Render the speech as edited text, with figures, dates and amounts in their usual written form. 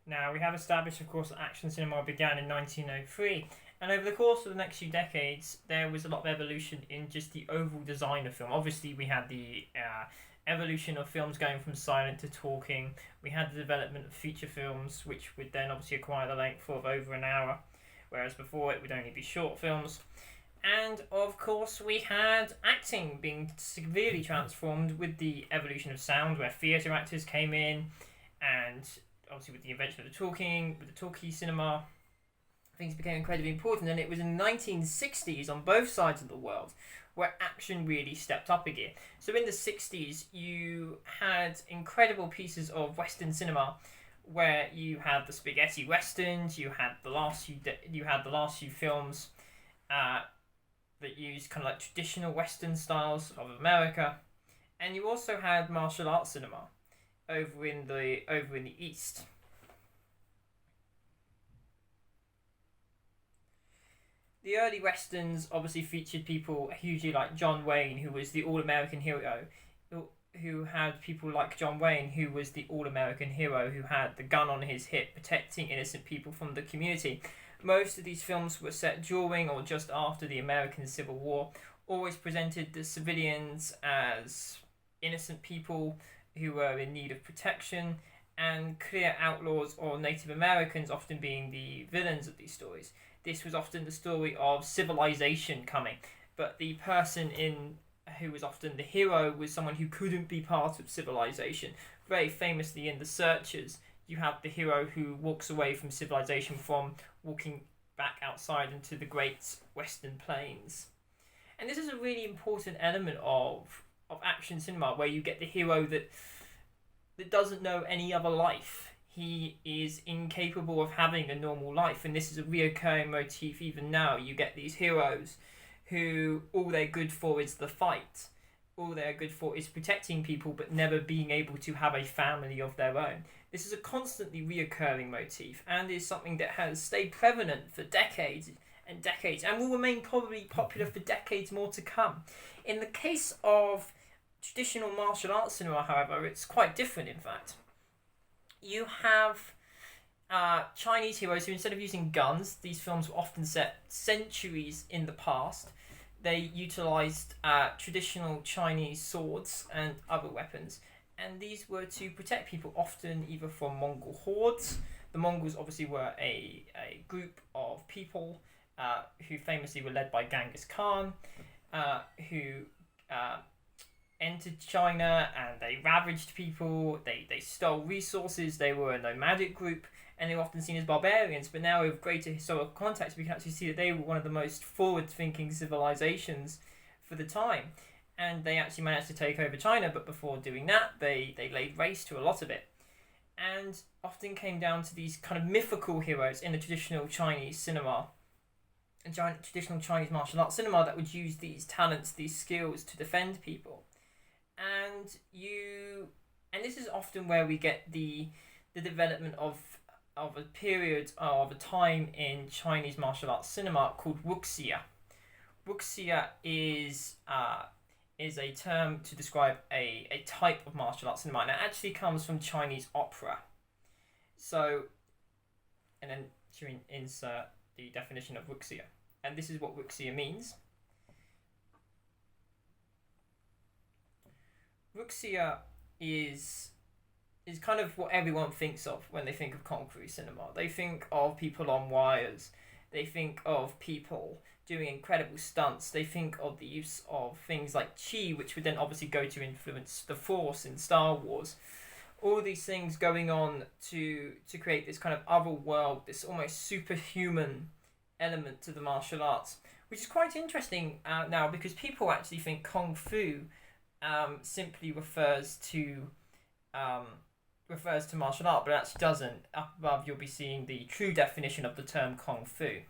Now, we have established, of course, that action cinema began in 1903, and over the course of the next few decades, there was a lot of evolution in just the overall design of film. Obviously, we had the evolution of films going from silent to talking. We had the development of feature films, which would then obviously acquire the length of over an hour, whereas before it would only be short films. And of course, we had acting being severely transformed with the evolution of sound, where theatre actors came in, and obviously with the invention of the talking, with the talkie cinema, things became incredibly important. And it was in the 1960s on both sides of the world where action really stepped up again. So in the 60s, you had incredible pieces of Western cinema where you had the spaghetti westerns, you had the last few films that used kind of like traditional Western styles of America, and you also had martial arts cinema over in the East. The early westerns obviously featured people hugely like John Wayne, who was the all-American hero, who had people like John Wayne, who was the all-American hero, who had the gun on his hip, protecting innocent people from the community. Most of these films were set during or just after the American Civil War, always presented the civilians as innocent people who were in need of protection, and clear outlaws or Native Americans often being the villains of these stories. This was often the story of civilization coming, but the person who was often the hero was someone who couldn't be part of civilization. Very famously in The Searchers, you have the hero who walks away from civilization from walking back outside into the great western plains. And this is a really important element of action cinema, where you get the hero that doesn't know any other life. He is incapable of having a normal life, and this is a reoccurring motif even now. You get these heroes who all they're good for is the fight. All they're good for is protecting people, but never being able to have a family of their own. This is a constantly reoccurring motif, and is something that has stayed prevalent for decades and decades, and will remain probably popular for decades more to come. In the case of traditional martial arts cinema, however, it's quite different, in fact. You have Chinese heroes who, instead of using guns, these films were often set centuries in the past. They utilised traditional Chinese swords and other weapons, and these were to protect people, often either from Mongol hordes. The Mongols obviously were a group of people who famously were led by Genghis Khan, who entered China and they ravaged people, they stole resources, they were a nomadic group, and they were often seen as barbarians. But now, with greater historical context, we can actually see that they were one of the most forward-thinking civilizations for the time. And they actually managed to take over China, but before doing that, they laid waste to a lot of it. And often came down to these kind of mythical heroes in the traditional Chinese cinema, and traditional Chinese martial arts cinema, that would use these talents, these skills to defend people. And this is often where we get the development of a period of a time in Chinese martial arts cinema called wuxia. Wuxia is a term to describe a type of martial arts cinema, and it actually comes from Chinese opera. So, and then to insert the definition of wuxia, and this is what wuxia means. Wuxia is kind of what everyone thinks of when they think of kung fu cinema. They think of people on wires. They think of people doing incredible stunts. They think of the use of things like chi, which would then obviously go to influence the Force in Star Wars. All these things going on to create this kind of other world, this almost superhuman element to the martial arts, which is quite interesting now, because people actually think kung fu simply refers to martial art, but it actually doesn't. Up above, you'll be seeing the true definition of the term kung fu.